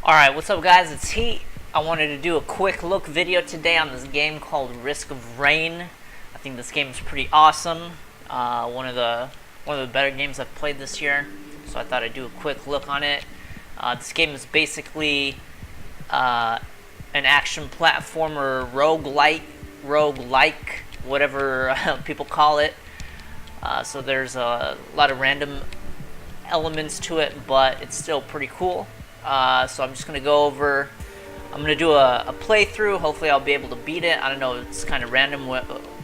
Alright, what's up guys, it's Heat. I wanted to do a quick look video today on this game called Risk of Rain. I think this game is pretty awesome. One of the better games I've played this year. So I thought I'd do a quick look on it. This game is basically an action platformer roguelike, whatever people call it. So there's a lot of random elements to it, but it's still pretty cool. So I'm just going to go over, I'm going to do a playthrough. Hopefully I'll be able to beat it. I don't know, it's kind of random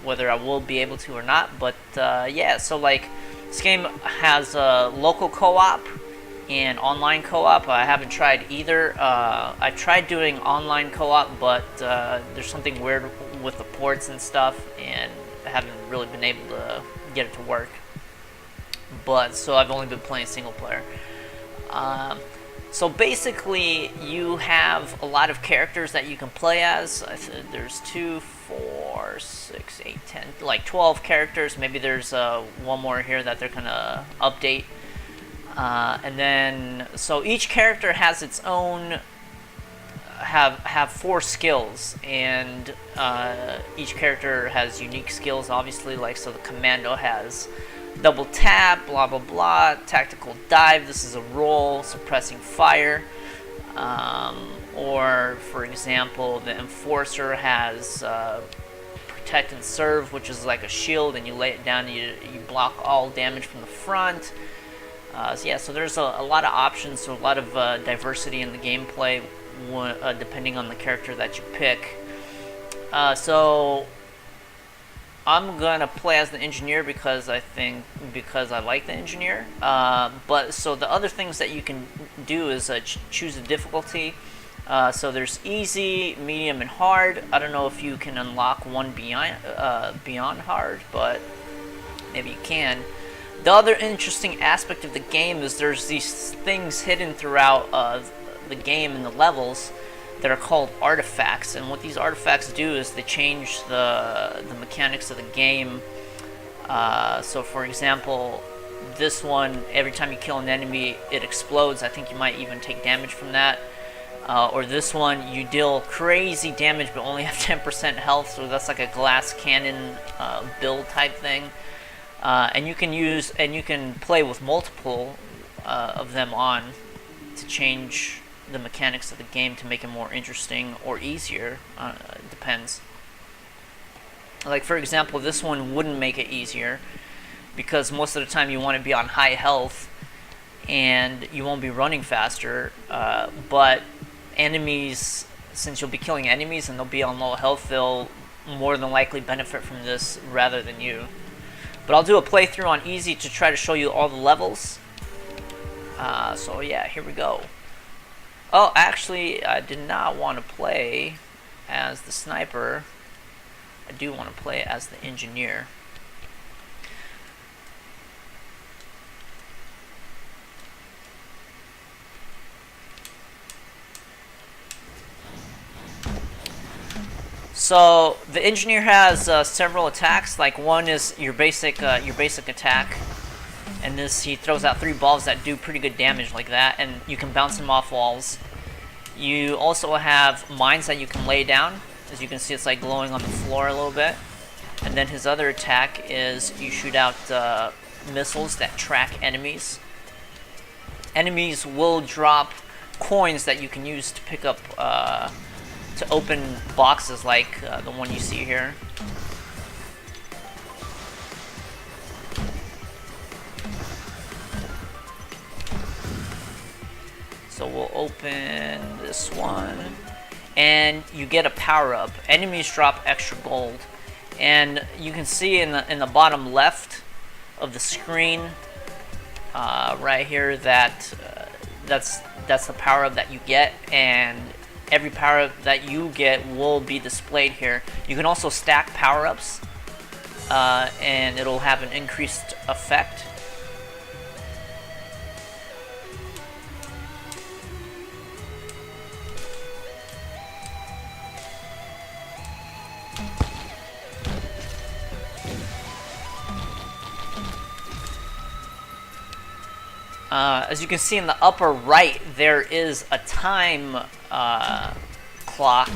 whether I will be able to or not, but yeah, so like this game has local co-op and online co-op. I haven't tried either. I tried doing online co-op, but there's something weird with the ports and stuff, and I haven't really been able to get it to work. But so I've only been playing single player. So basically, you have a lot of characters that you can play as. There's 2, 4, 6, 8, 10, like 12 characters. Maybe there's one more here that they're gonna update. And then, so each character has its own, have 4 skills, and each character has unique skills, obviously. Like, so the commando has double tap, blah blah blah, tactical dive, this is a roll, suppressing fire. Or for example, the enforcer has protect and serve, which is like a shield, and you lay it down and you block all damage from the front. So yeah, so there's a lot of options, so a lot of diversity in the gameplay depending on the character that you pick. So I'm gonna play as the engineer because I like the engineer. But so the other things that you can do is choose a difficulty. So there's easy, medium, and hard. I don't know if you can unlock one beyond hard, but maybe you can. The other interesting aspect of the game is there's these things hidden throughout the game and the levels that are called artifacts, and what these artifacts do is they change the mechanics of the game. So for example, this one, every time you kill an enemy it explodes. I think you might even take damage from that. Or this one, you deal crazy damage but only have 10% health, so that's like a glass cannon build type thing. And you can play with multiple of them on to change the mechanics of the game to make it more interesting or easier. It depends. Like for example, this one wouldn't make it easier because most of the time you want to be on high health and you won't be running faster, but enemies, since you'll be killing enemies and they'll be on low health, they'll more than likely benefit from this rather than you. But I'll do a playthrough on easy to try to show you all the levels. So yeah, here we go. Oh, actually, I did not want to play as the sniper. I do want to play as the engineer. So the engineer has several attacks. Like one is your basic attack. And he throws out 3 balls that do pretty good damage like that, and you can bounce them off walls. You also have mines that you can lay down. As you can see, it's like glowing on the floor a little bit. And then his other attack is you shoot out missiles that track enemies. Enemies will drop coins that you can use to pick up, to open boxes like the one you see here. So we'll open this one, and you get a power-up. Enemies drop extra gold, and you can see in the bottom left of the screen, right here, that that's the power-up that you get, and every power-up that you get will be displayed here. You can also stack power-ups, and it'll have an increased effect. As you can see in the upper right, there is a time clock,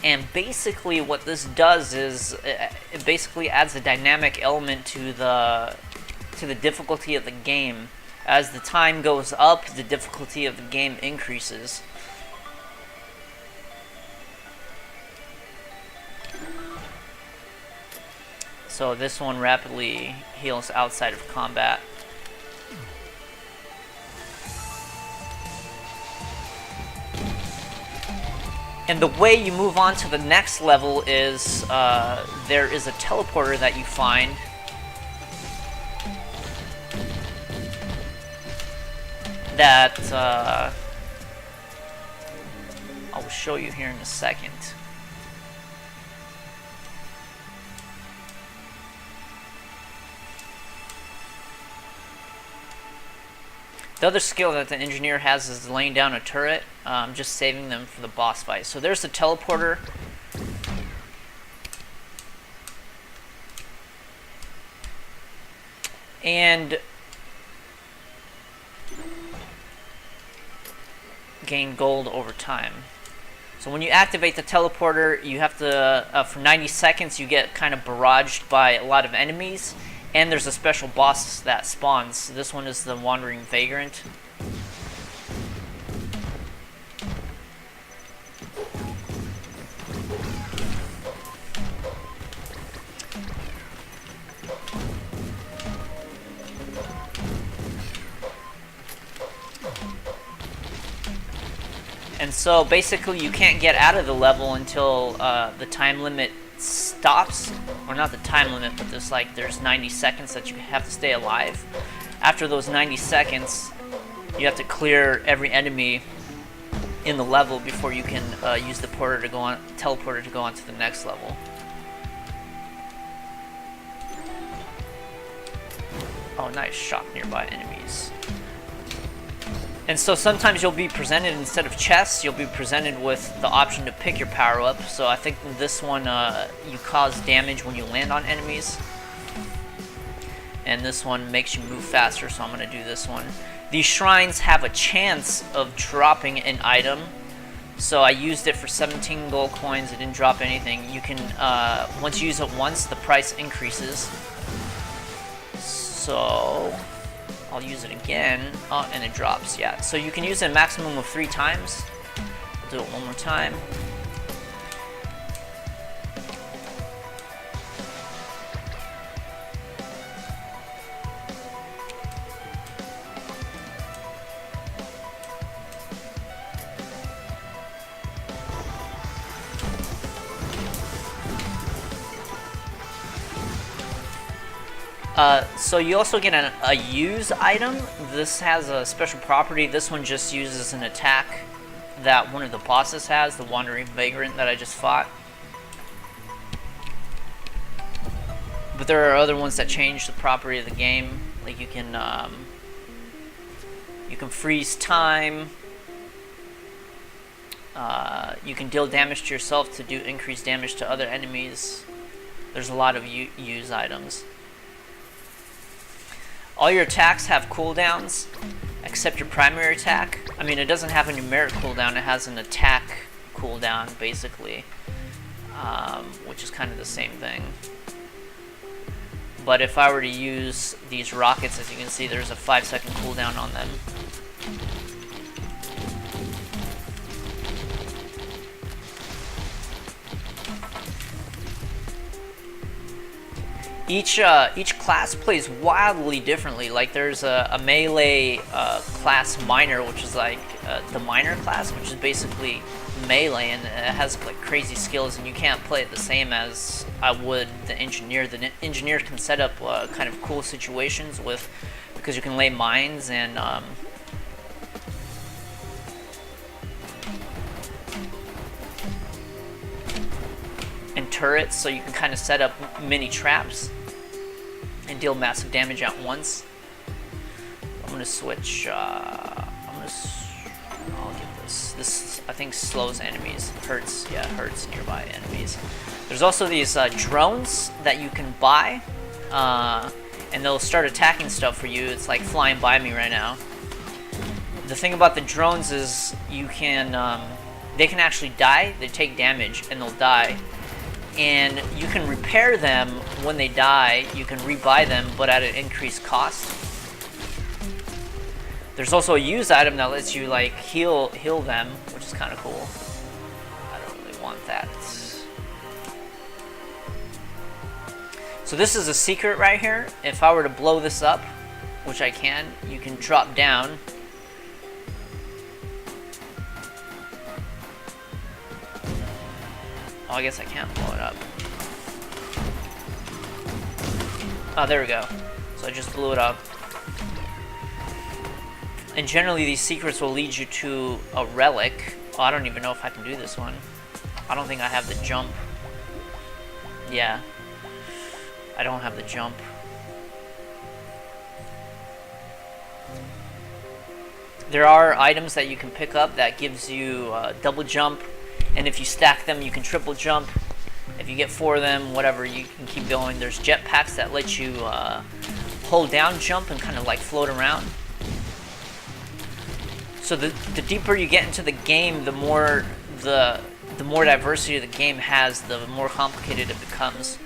and basically what this does is it basically adds a dynamic element to the difficulty of the game. As the time goes up, the difficulty of the game increases. So this one rapidly heals outside of combat. And the way you move on to the next level is there is a teleporter that you find. That I'll show you here in a second. The other skill that the engineer has is laying down a turret, just saving them for the boss fight. So there's the teleporter. And gain gold over time. So when you activate the teleporter, you have to, for 90 seconds, you get kind of barraged by a lot of enemies. And there's a special boss that spawns. This one is the Wandering Vagrant. And so basically you can't get out of the level until the time limit stops, or not the time limit, but there's 90 seconds that you have to stay alive. After those 90 seconds, you have to clear every enemy in the level before you can use the teleporter to go on to the next level. Oh, nice, shock nearby enemies. And so sometimes you'll be presented, instead of chests, you'll be presented with the option to pick your power up. So I think this one, you cause damage when you land on enemies. And this one makes you move faster, so I'm going to do this one. These shrines have a chance of dropping an item. So I used it for 17 gold coins. It didn't drop anything. You can, once you use it once, the price increases. So I'll use it again. Oh, and it drops, yeah. So you can use it a maximum of 3 times. I'll do it one more time. So you also get a use item. This has a special property. This one just uses an attack that one of the bosses has, the Wandering Vagrant that I just fought. But there are other ones that change the property of the game. Like you can freeze time. You can deal damage to yourself to do increased damage to other enemies. There's a lot of use items. All your attacks have cooldowns, except your primary attack. I mean, it doesn't have a numeric cooldown, it has an attack cooldown, basically. Which is kind of the same thing. But if I were to use these rockets, as you can see, there's a 5-second cooldown on them. Each class plays wildly differently. Like there's a melee class miner, which is like the miner class, which is basically melee, and it has like crazy skills, and you can't play it the same as I would the engineer. The engineer can set up kind of cool situations with, because you can lay mines and turrets, so you can kind of set up mini traps and deal massive damage at once. I'm gonna switch. I'll get this. This I think slows enemies. Hurts, yeah, hurts nearby enemies. There's also these drones that you can buy, and they'll start attacking stuff for you. It's like flying by me right now. The thing about the drones is you can, they can actually die. They take damage and they'll die. And you can repair them when they die. You can rebuy them, but at an increased cost. There's also a use item that lets you like heal them, which is kind of cool. I don't really want that. So this is a secret right here. If I were to blow this up, which I can, you can drop down. Oh, I guess I can't blow it up. Oh, there we go. So I just blew it up. And generally these secrets will lead you to a relic. Oh, I don't even know if I can do this one. I don't think I have the jump. Yeah. I don't have the jump. There are items that you can pick up that gives you double jump. And if you stack them, you can triple jump. If you get 4 of them, whatever, you can keep going. There's jetpacks that let you hold down jump and kind of like float around. So the deeper you get into the game, the more diversity the game has, the more complicated it becomes.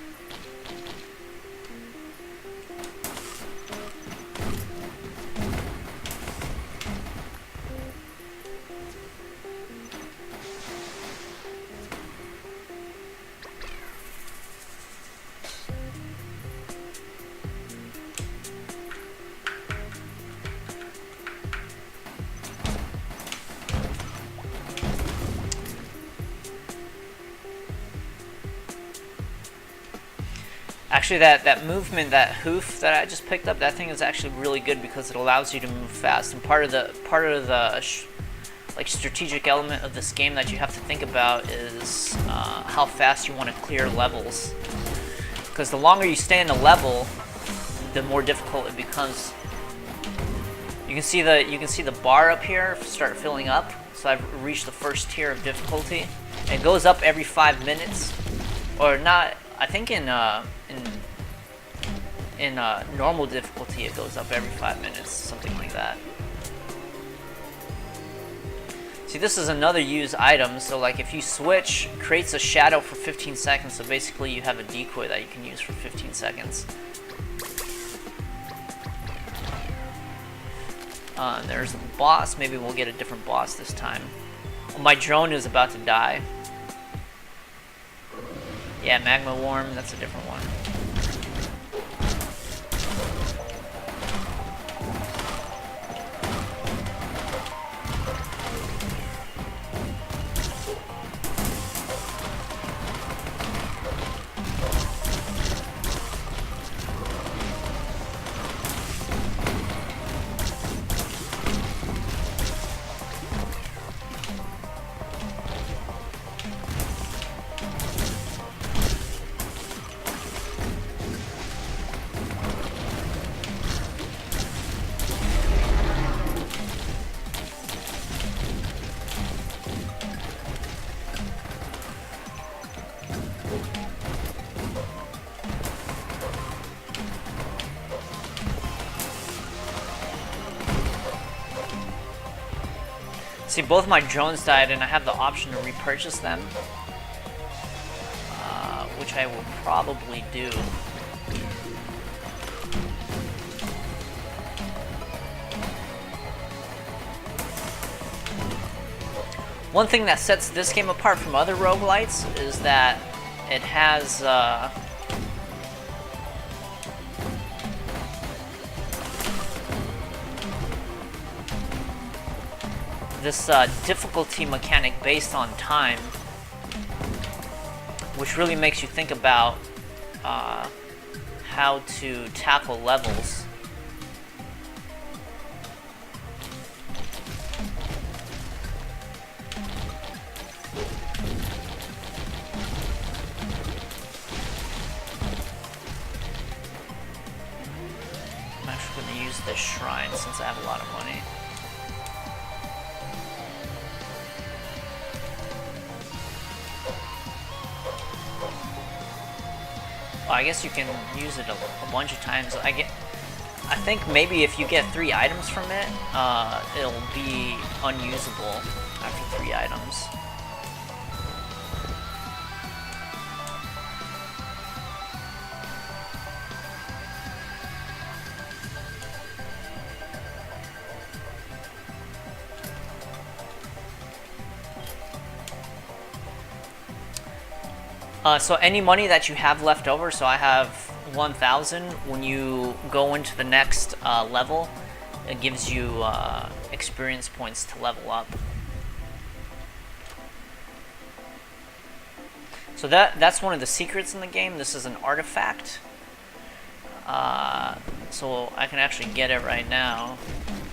Actually, that movement, that hoof that I just picked up, that thing is actually really good because it allows you to move fast. And part of the like strategic element of this game that you have to think about is how fast you want to clear levels. Because the longer you stay in a level, the more difficult it becomes. You can see the bar up here start filling up. So I've reached the first tier of difficulty. And it goes up every 5 minutes, or not. I think in normal difficulty it goes up every 5 minutes, something like that. See, this is another use item. So like if you switch, it creates a shadow for 15 seconds. So basically you have a decoy that you can use for 15 seconds. And there's the boss. Maybe we'll get a different boss this time. My drone is about to die. Yeah, Magma Worm, that's a different one. See, both my drones died, and I have the option to repurchase them, which I will probably do. One thing that sets this game apart from other roguelites is that it has this difficulty mechanic based on time, which really makes you think about how to tackle levels. I'm actually going to use this shrine since I have a lot of money. I guess you can use it a bunch of times. I think maybe if you get 3 items from it, it'll be unusable after 3 items. So any money that you have left over, so I have 1,000, when you go into the next level, it gives you experience points to level up. So that's one of the secrets in the game. This is an artifact. So I can actually get it right now,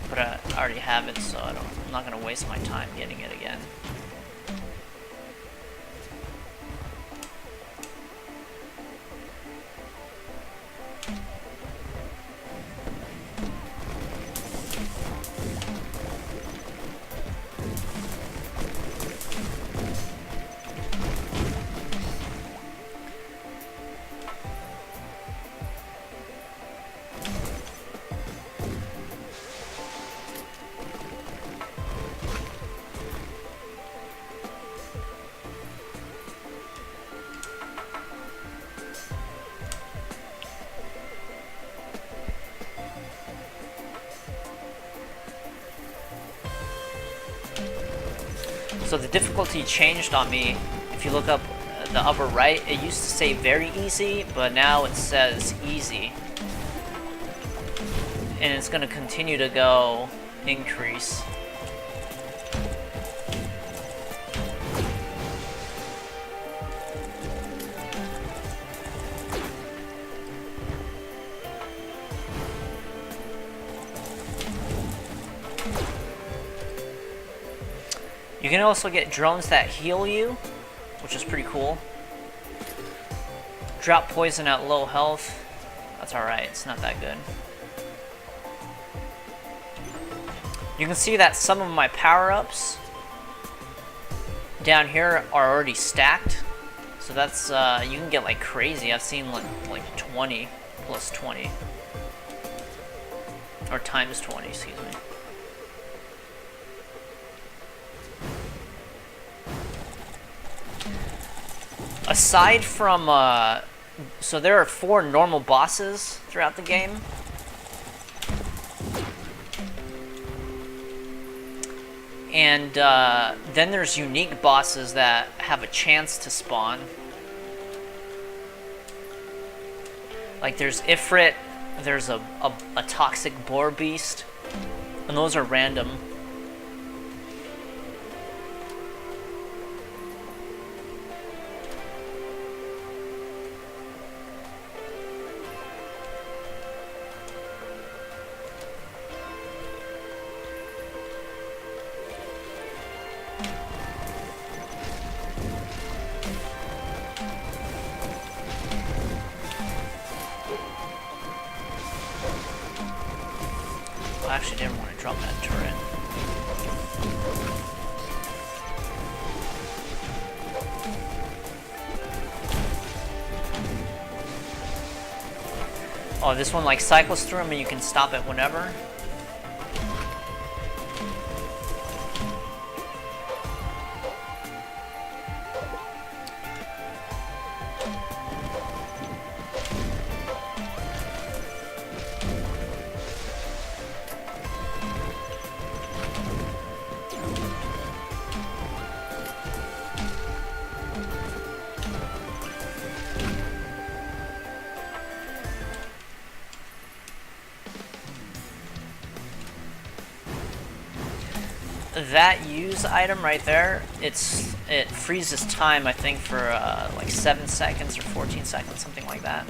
but I already have it, so I'm not going to waste my time getting it again. So the difficulty changed on me. If you look up the upper right, it used to say very easy, but now it says easy. And it's going to continue to go increase. You can also get drones that heal you, which is pretty cool. Drop poison at low health. That's alright, it's not that good. You can see that some of my power-ups down here are already stacked. So that's, you can get like crazy. I've seen like 20 plus 20. Or times 20, excuse me. Aside from, so there are 4 normal bosses throughout the game. And then there's unique bosses that have a chance to spawn. Like there's Ifrit, there's a toxic boar beast, and those are random. I actually didn't want to drop that turret. Oh, this one like cycles through them and you can stop it whenever. That use item right there, it freezes time, I think, for like 7 seconds or 14 seconds, something like that.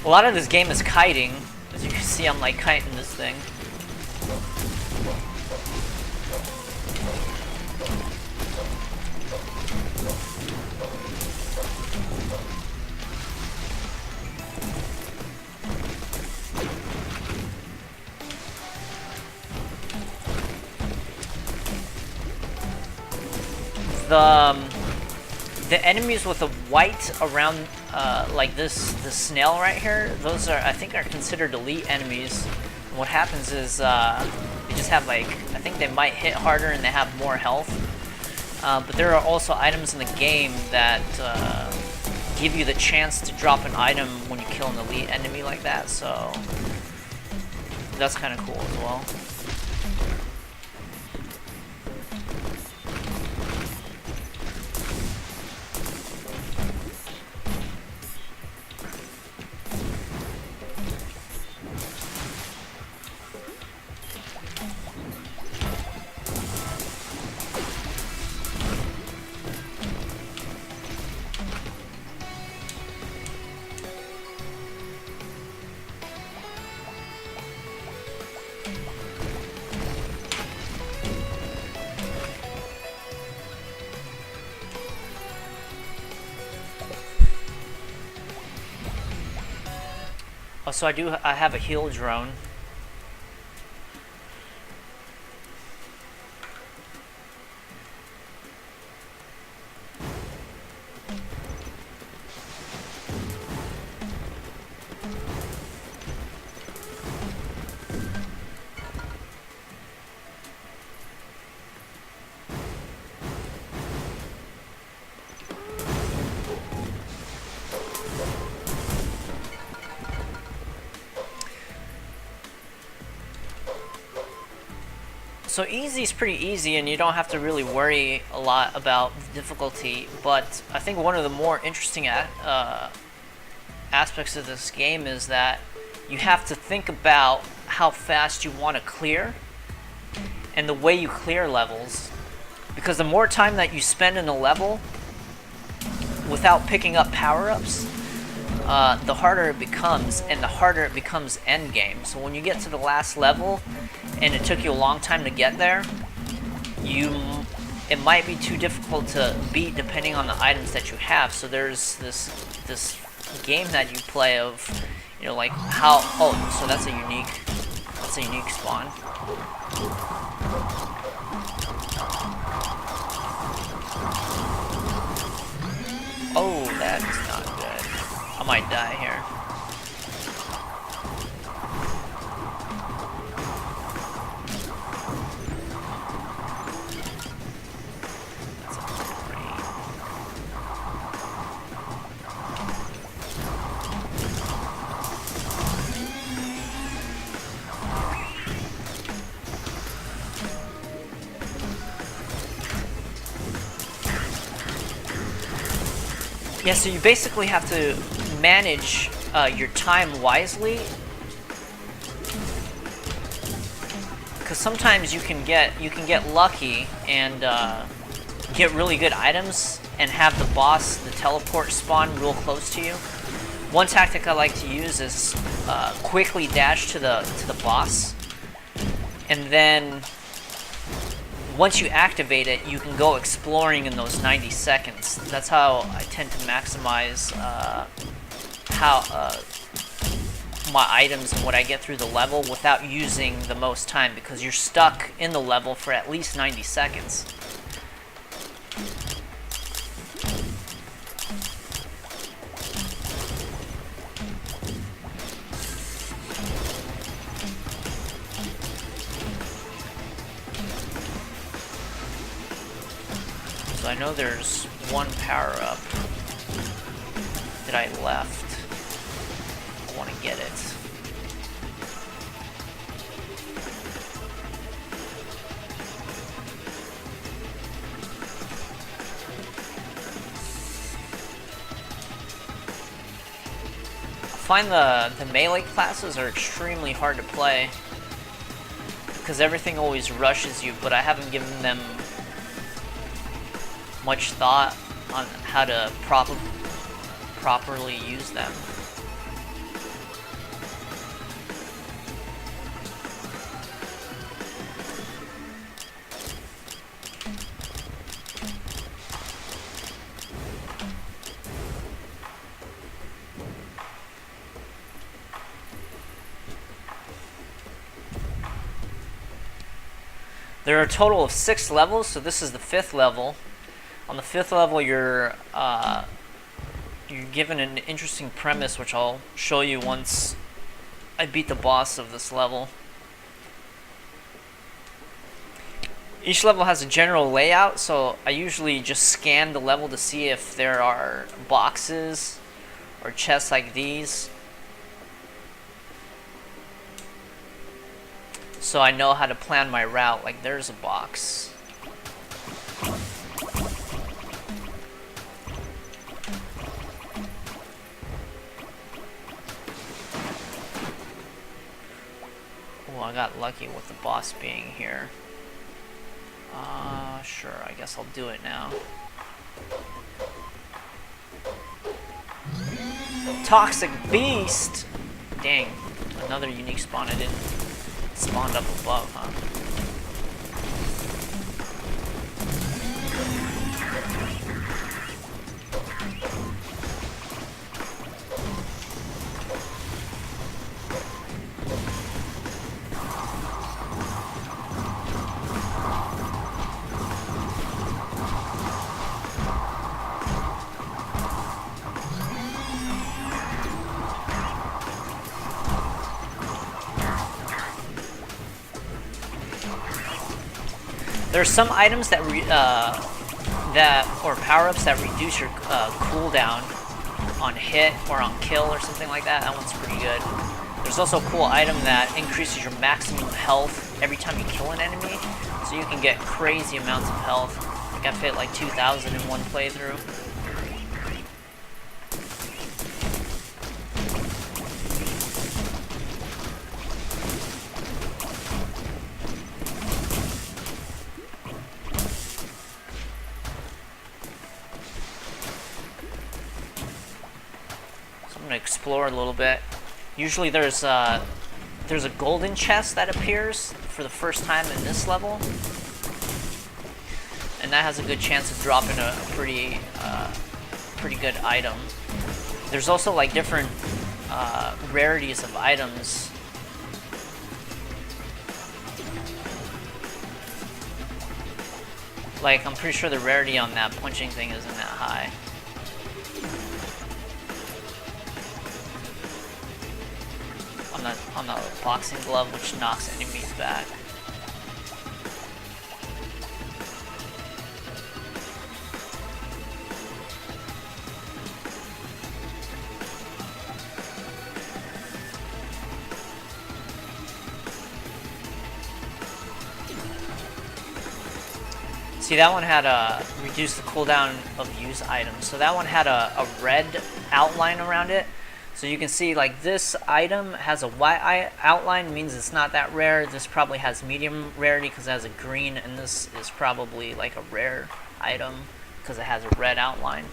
A lot of this game is kiting. As you can see, I'm like kiting this thing. The enemies with the white around, like the snail right here, those are, I think, are considered elite enemies. And what happens is they just have, like, I think they might hit harder and they have more health. But there are also items in the game that give you the chance to drop an item when you kill an elite enemy like that, so that's kind of cool as well. Oh, so I have a heal drone. So easy is pretty easy, and you don't have to really worry a lot about the difficulty, but I think one of the more interesting aspects of this game is that you have to think about how fast you want to clear and the way you clear levels, because the more time that you spend in a level without picking up power-ups, the harder it becomes, and the harder it becomes endgame. So when you get to the last level and it took you a long time to get there, it might be too difficult to beat depending on the items that you have. So there's this game that you play of, you know, like how, oh, so that's a unique spawn. Oh, that's not good. I might die here. Yeah, so you basically have to manage your time wisely, because sometimes you can get lucky and get really good items and have the boss, the teleport, spawn real close to you. One tactic I like to use is quickly dash to the boss, and then once you activate it, you can go exploring in those 90 seconds. That's how I tend to maximize my items and what I get through the level without using the most time, because you're stuck in the level for at least 90 seconds. I know there's one power-up that I left. I want to get it. I find the melee classes are extremely hard to play because everything always rushes you, but I haven't given them much thought on how to properly use them. There are a total of 6 levels, so this is the 5th level. On the 5th level, you're given an interesting premise, which I'll show you once I beat the boss of this level. Each level has a general layout, so I usually just scan the level to see if there are boxes or chests like these, so I know how to plan my route. Like, there's a box. Oh, I got lucky with the boss being here. Sure, I guess I'll do it now. Toxic Beast! Dang, another unique spawn I didn't spawned up above, huh? There's some items that or power-ups that reduce your cooldown on hit or on kill or something like that. That one's pretty good. There's also a cool item that increases your maximum health every time you kill an enemy, so you can get crazy amounts of health. I think I've hit like 2,000 in one playthrough. Explore a little bit. Usually there's a golden chest that appears for the first time in this level, and that has a good chance of dropping a pretty good item. There's also like different rarities of items. Like, I'm pretty sure the rarity on that punching thing isn't that high. On the boxing glove, which knocks enemies back. See, that one had a reduce the cooldown of use items. So that one had a red outline around it. So you can see, like, this item has a white outline, means it's not that rare. This probably has medium rarity because it has a green, and this is probably like a rare item because it has a red outline.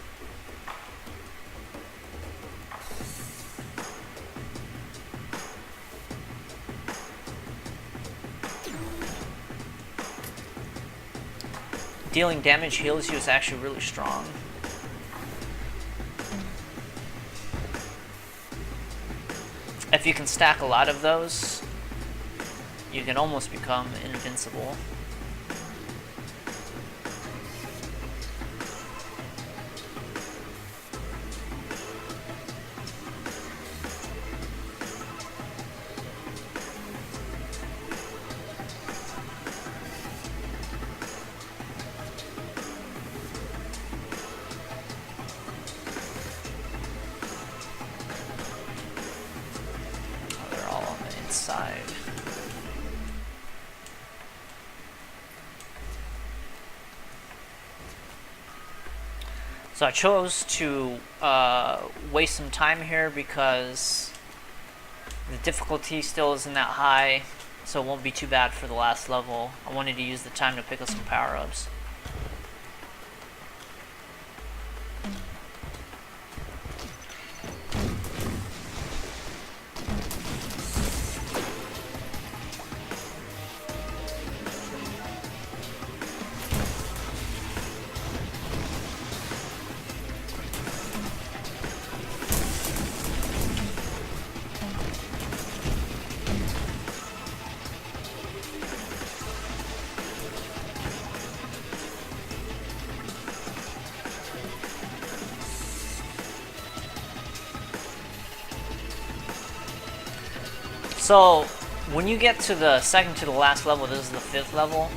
Dealing damage heals you is actually really strong. If you can stack a lot of those, you can almost become invincible. So I chose to waste some time here because the difficulty still isn't that high, so it won't be too bad for the last level. I wanted to use the time to pick up some power-ups. So when you get to the second to the last level, this is the 5th level,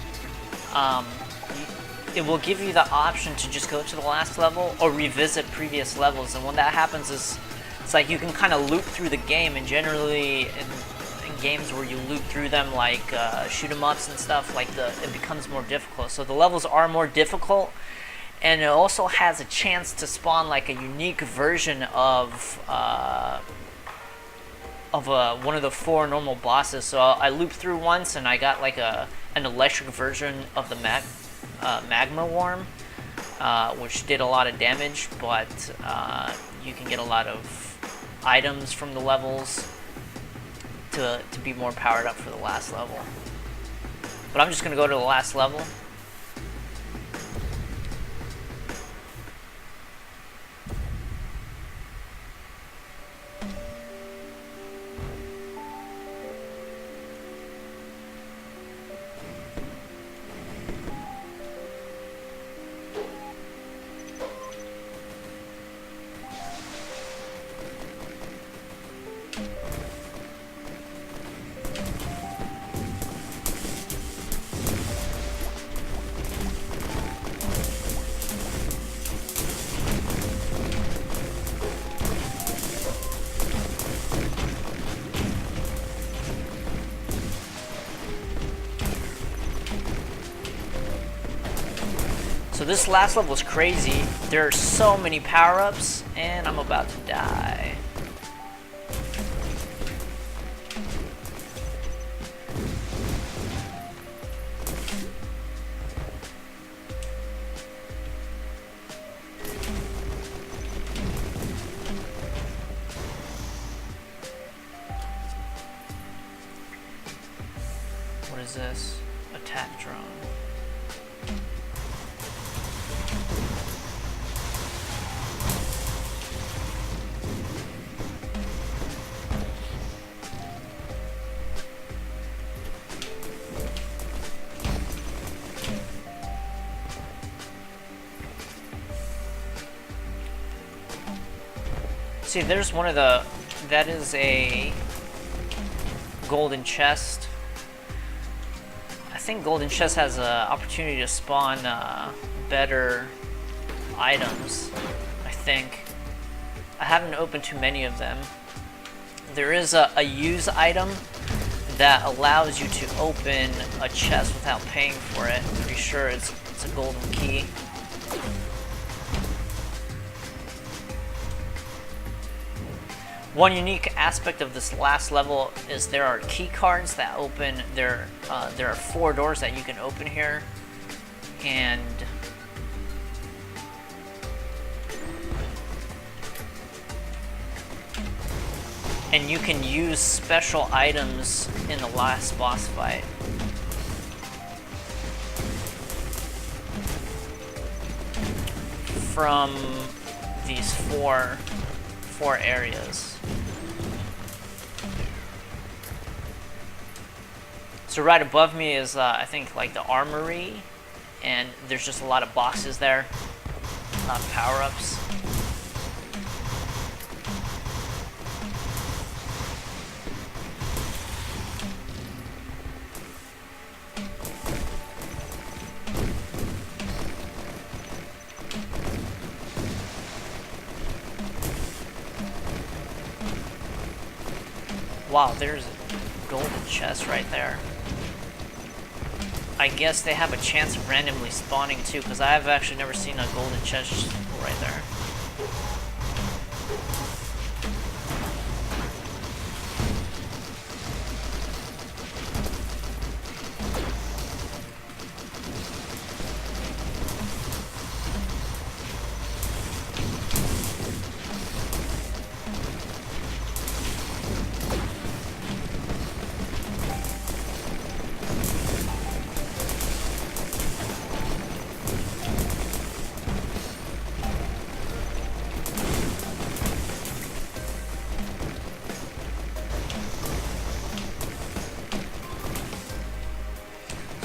it will give you the option to just go to the last level or revisit previous levels. And when that happens, it's like you can kind of loop through the game. And generally in games where you loop through them, like shoot 'em ups and stuff, like it becomes more difficult. So the levels are more difficult, and it also has a chance to spawn like a unique version of one of the 4 normal bosses. So I looped through once and I got like an electric version of the magma worm, which did a lot of damage, but you can get a lot of items from the levels to be more powered up for the last level. But I'm just gonna go to the last level. So this last level is crazy. There are so many power-ups, and I'm about to die. What is this? Attack drone. See, there's one of the... That is a golden chest. I think golden chest has an opportunity to spawn better items, I think. I haven't opened too many of them. There is a use item that allows you to open a chest without paying for it. I'm pretty sure it's a golden key. One unique aspect of this last level is there are key cards that open. There are 4 doors that you can open here, and you can use special items in the last boss fight. From these four areas. So right above me is I think like the armory, and there's just a lot of boxes there, power-ups. Wow, there's a golden chest right there. I guess they have a chance of randomly spawning too, because I've actually never seen a golden chest right there.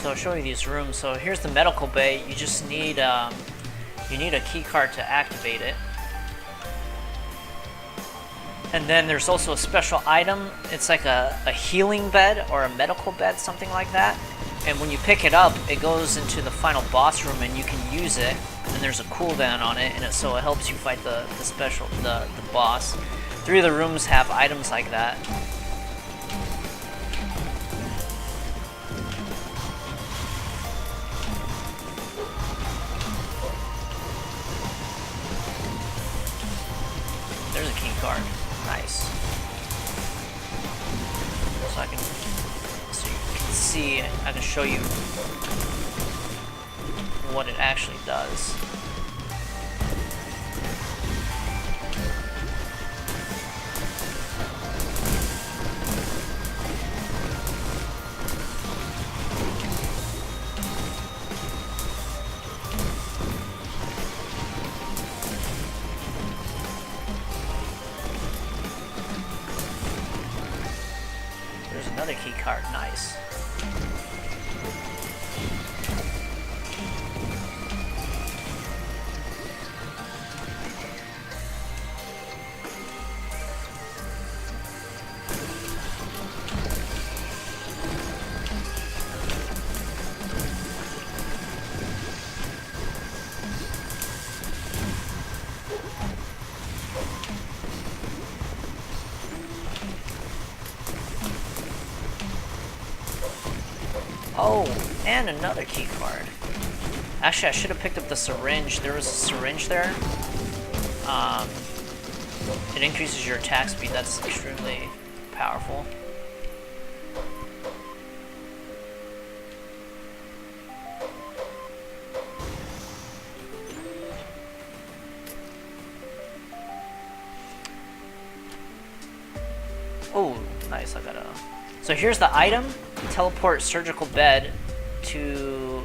So I'll show you these rooms. So here's the medical bay. You just need a key card to activate it. And then there's also a special item. It's like a healing bed or a medical bed, something like that. And when you pick it up, it goes into the final boss room and you can use it. And there's a cooldown on it, and so it helps you fight the boss. 3 of the rooms have items like that. There's a key card. Nice. So you can see, I can show you what it actually does. There's another key card. Nice. Oh, and another key card. Actually, I should have picked up the syringe. There was a syringe there. It increases your attack speed. That's extremely powerful. Oh, nice. I got a... So here's the item. Teleport surgical bed to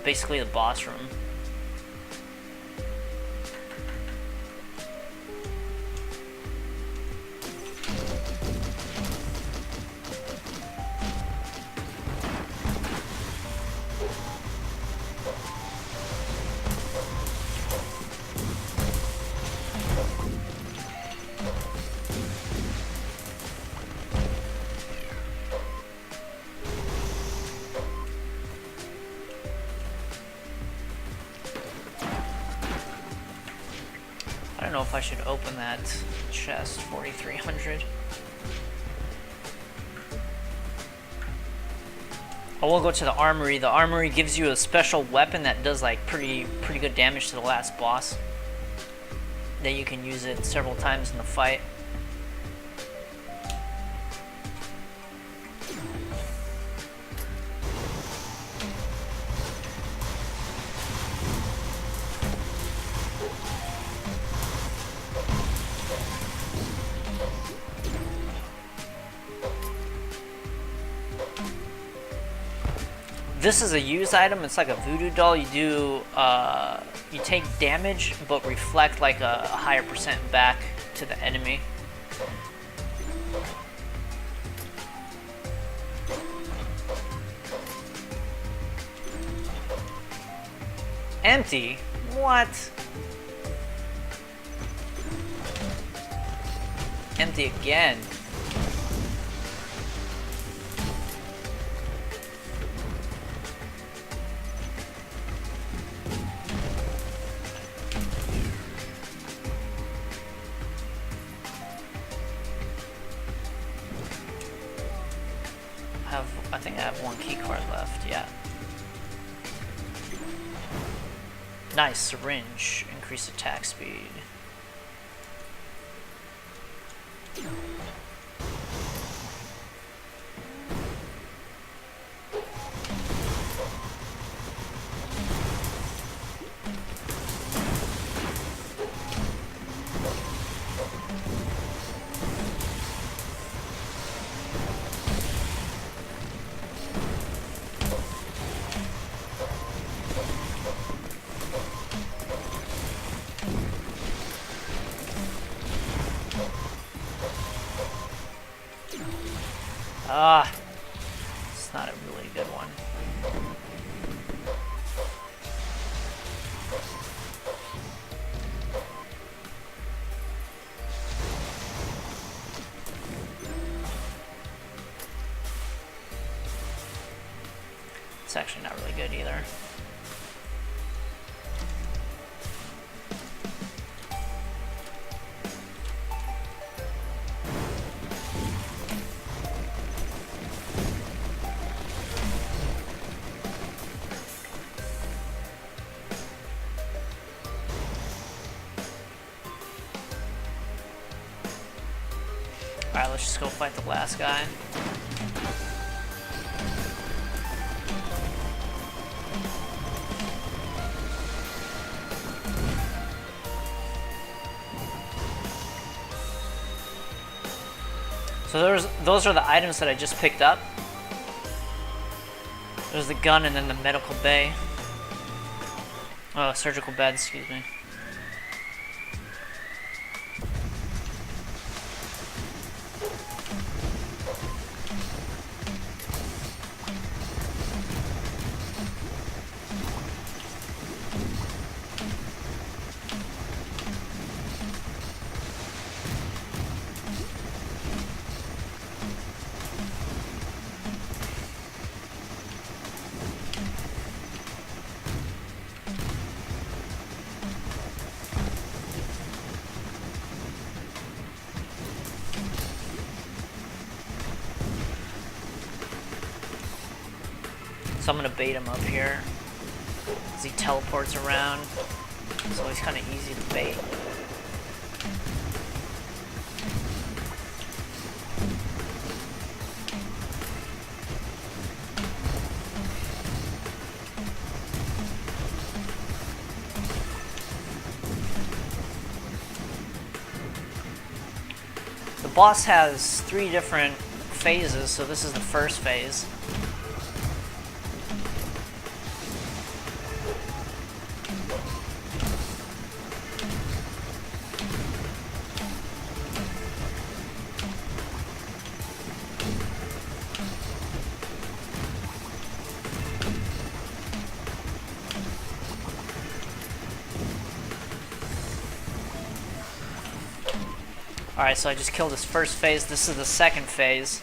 basically the boss room. I don't know if I should open that chest, 4,300. I will go to the armory. The armory gives you a special weapon that does like pretty good damage to the last boss. Then you can use it several times in the fight. This is a used item. It's like a voodoo doll. You do you take damage, but reflect like a higher percent back to the enemy. Empty? What? Empty again. I think I have one key card left, yeah. Nice, syringe, increase attack speed. Ah, it's not a really good one. actually not really good either. Alright, let's just go fight the last guy. So those are the items that I just picked up. There's the gun and then the medical bay. Oh, surgical bed, excuse me. So I'm gonna bait him up here as he teleports around. So he's kind of easy to bait. The boss has 3 different phases, so this is the first phase. Alright, so I just killed this first phase. This is the second phase.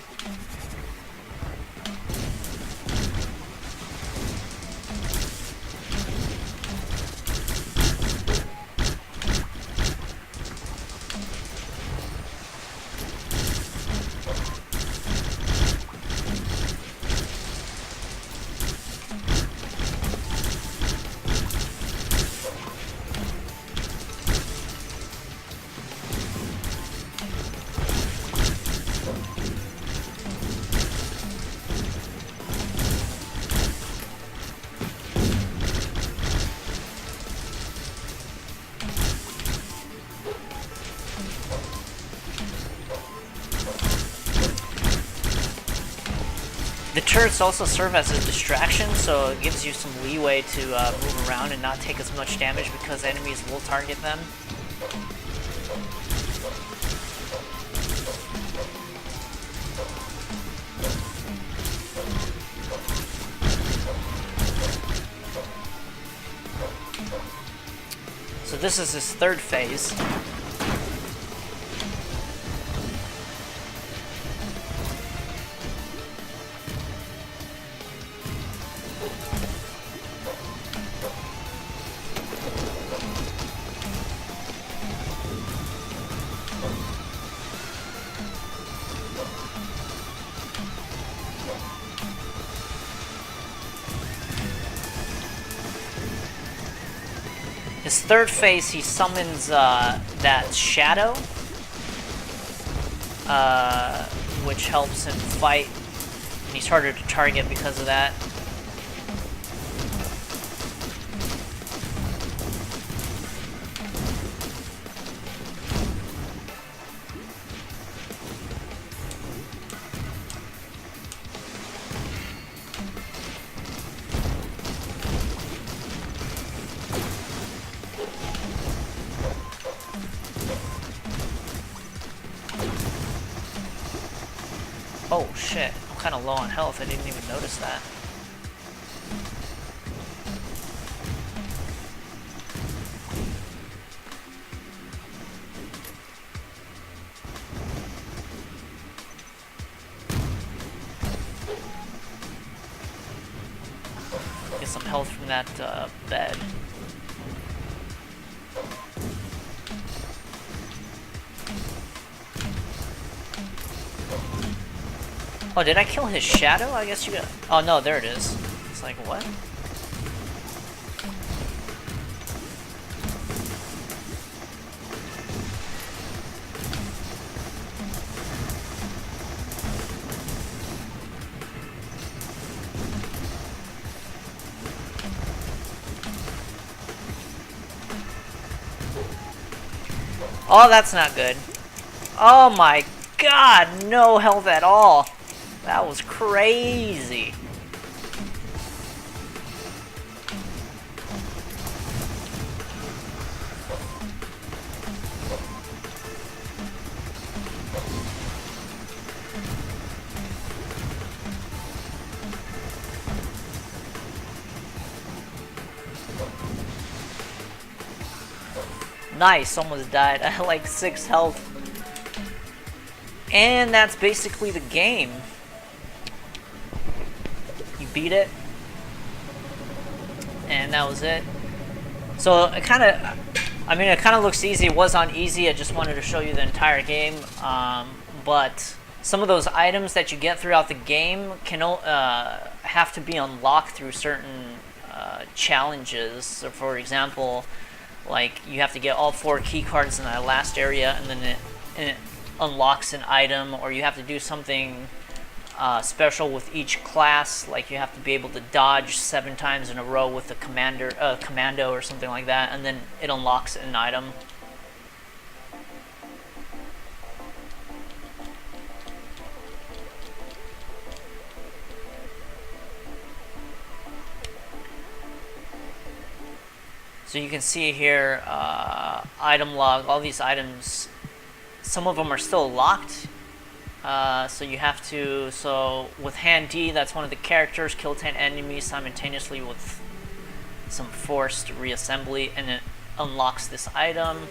The turrets also serve as a distraction, so it gives you some leeway to move around and not take as much damage because enemies will target them. So this is his third phase. His third phase, he summons that shadow, which helps him fight, and he's harder to target because of that. Oh shit, I'm kind of low on health, I didn't even notice that. Get some health from that bed. Oh, did I kill his shadow? I guess you got... Oh, no, there it is. It's like, what? Oh, that's not good. Oh my god, no health at all. That was crazy. Nice, almost died. I had like 6 health. And that's basically the game. You beat it. And that was it. So it kind of, I mean, it kind of looks easy. It was on easy. I just wanted to show you the entire game. But some of those items that you get throughout the game can have to be unlocked through certain challenges. So for example, like you have to get all 4 key cards in that last area, and then it unlocks an item, or you have to do something special with each class, like you have to be able to dodge 7 times in a row with a commando or something like that, and then it unlocks an item. So you can see here, item log, all these items, some of them are still locked. So you have to, so with hand D, that's one of the characters, kill 10 enemies simultaneously with some forced reassembly, and it unlocks this item.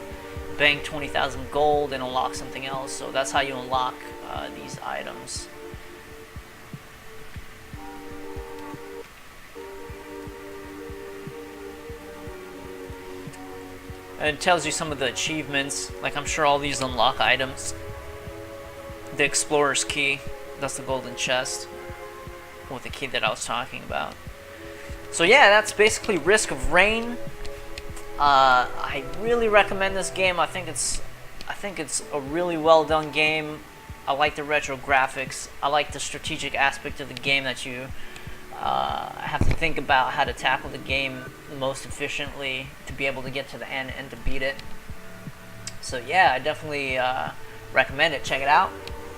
Bang 20,000 gold and unlock something else. So that's how you unlock these items. And it tells you some of the achievements, like I'm sure all these unlock items. The Explorer's Key, that's the golden chest with the key that I was talking about. So yeah, that's basically Risk of Rain. I really recommend this game. I think it's a really well done game. I like the retro graphics. I like the strategic aspect of the game, that you have to think about how to tackle the game most efficiently to be able to get to the end and to beat it. So yeah, I definitely recommend it. Check it out.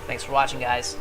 Thanks for watching, guys.